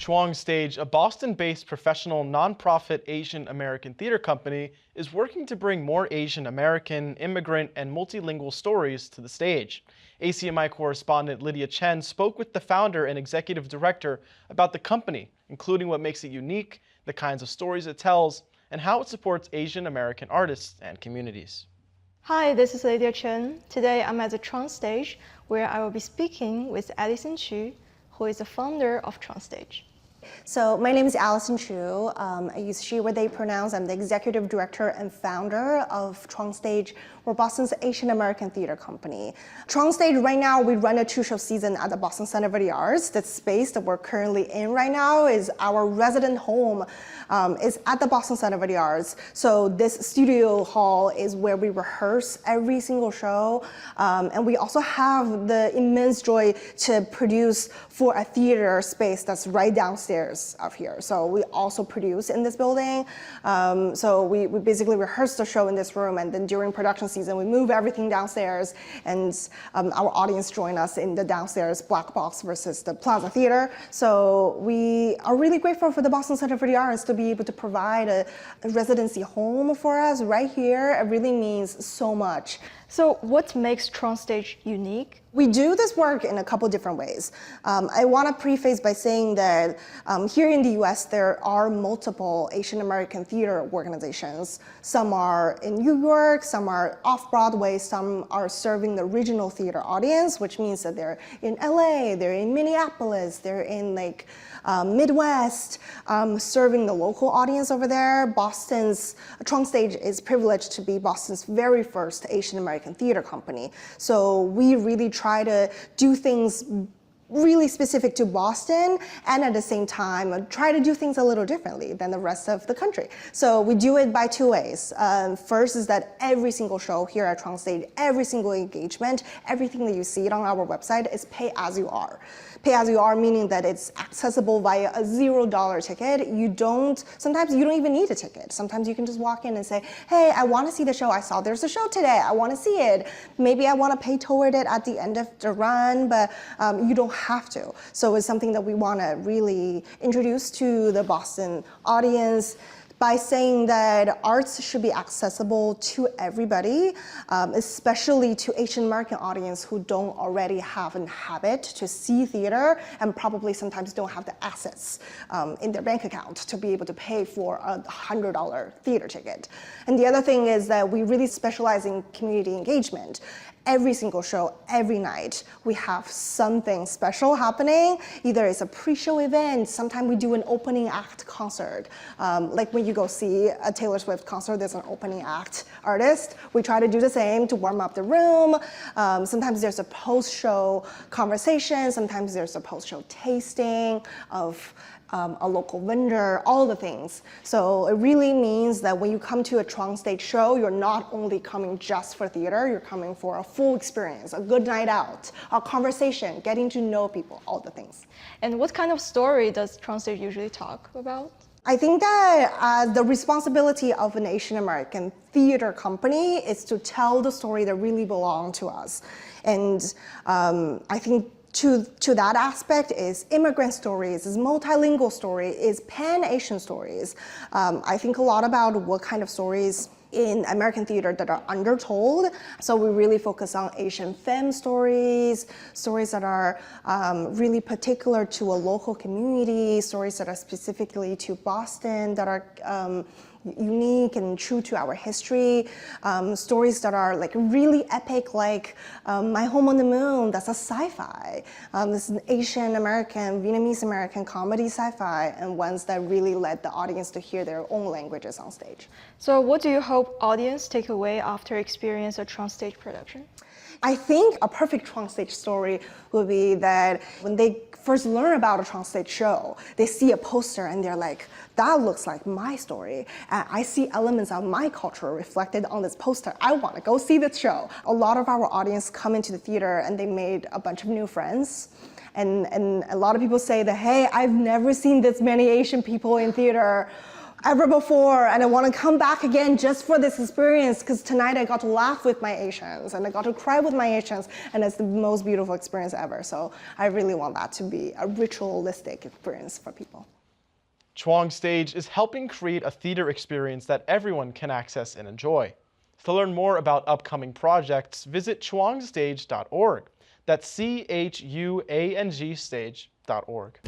CHUANG Stage, a Boston-based professional nonprofit Asian American theater company, is working to bring more Asian American, immigrant, and multilingual stories to the stage. ACMi correspondent Lydia Chen spoke with the founder and executive director about the company, including what makes it unique, the kinds of stories it tells, and how it supports Asian American artists and communities. Hi, this is Lydia Chen. Today I'm at the CHUANG Stage, where I will be speaking with Allison Chu, who is the founder of CHUANG Stage. So my name is Allison Chu. I use she, what they pronounce. I'm the executive director and founder of CHUANG Stage. We're Boston's Asian American theater company. CHUANG Stage, right now, we run a two-show season at the Boston Center for the Arts. The space that we're currently in right now is our resident home. Is at the Boston Center for the Arts. So this studio hall is where we rehearse every single show. And we also have the immense joy to produce for a theater space that's right downstairs of here. So we also produce in this building. So we basically rehearse the show in this room, and then during production season, we move everything downstairs, and our audience join us in the downstairs black box versus the Plaza Theater. So we are really grateful for the Boston Center for the Arts to be able to provide a residency home for us right here. It really means so much. So what makes CHUANG Stage unique? We do this work in a couple different ways. I want to preface by saying that here in the US, there are multiple Asian American theater organizations. Some are in New York, some are off-Broadway, some are serving the regional theater audience, which means that they're in LA, they're in Minneapolis, they're in like Midwest, serving the local audience over there. Boston's CHUANG Stage is privileged to be Boston's very first Asian American theater company. So we really try to do things really specific to Boston, and at the same time try to do things a little differently than the rest of the country. So we do it by two ways. First is that every single show here at CHUANG Stage, every single engagement, everything that you see on our website is pay as you are. Pay as you are meaning that it's accessible via a $0 ticket. Sometimes you don't even need a ticket. Sometimes you can just walk in and say, hey, I want to see the show. I saw there's a show today. I want to see it. Maybe I want to pay toward it at the end of the run, but you don't have to. So it's something that we want to really introduce to the Boston audience by saying that arts should be accessible to everybody, especially to Asian American audience who don't already have a habit to see theater and probably sometimes don't have the assets in their bank account to be able to pay for a $100 theater ticket. And the other thing is that we really specialize in community engagement. Every single show, every night, we have something special happening. Either it's a pre-show event, sometimes we do an opening act concert. Like when you go see a Taylor Swift concert, there's an opening act artist. We try to do the same to warm up the room. Sometimes there's a post-show conversation, sometimes there's a post-show tasting of a local vendor, all the things. So it really means that when you come to a CHUANG Stage show, you're not only coming just for theater, you're coming for a full experience, a good night out, a conversation, getting to know people, all the things. And what kind of story does CHUANG Stage usually talk about? I think that the responsibility of an Asian American theater company is to tell the story that really belong to us. And I think to that aspect is immigrant stories, is multilingual stories, is pan-Asian stories. I think a lot about what kind of stories in American theater that are undertold. So we really focus on Asian femme stories, stories that are really particular to a local community, stories that are specifically to Boston, that are unique and true to our history, stories that are like really epic, like My Home on the Moon, that's a sci-fi. This is an Asian American, Vietnamese American comedy sci-fi, and ones that really led the audience to hear their own languages on stage. So what do you hope audience take away after experience a CHUANG Stage production? I think a perfect CHUANG Stage story would be that when they first learn about a CHUANG Stage show, they see a poster and they're like, that looks like my story. And I see elements of my culture reflected on this poster. I want to go see this show. A lot of our audience come into the theater and they made a bunch of new friends. And a lot of people say that, hey, I've never seen this many Asian people in theater. ever before, and I want to come back again just for this experience, because tonight I got to laugh with my Asians and I got to cry with my Asians, and it's the most beautiful experience ever. So I really want that to be a ritualistic experience for people. CHUANG Stage is helping create a theater experience that everyone can access and enjoy. To learn more about upcoming projects, visit chuangstage.org. That's CHUANG stage.org.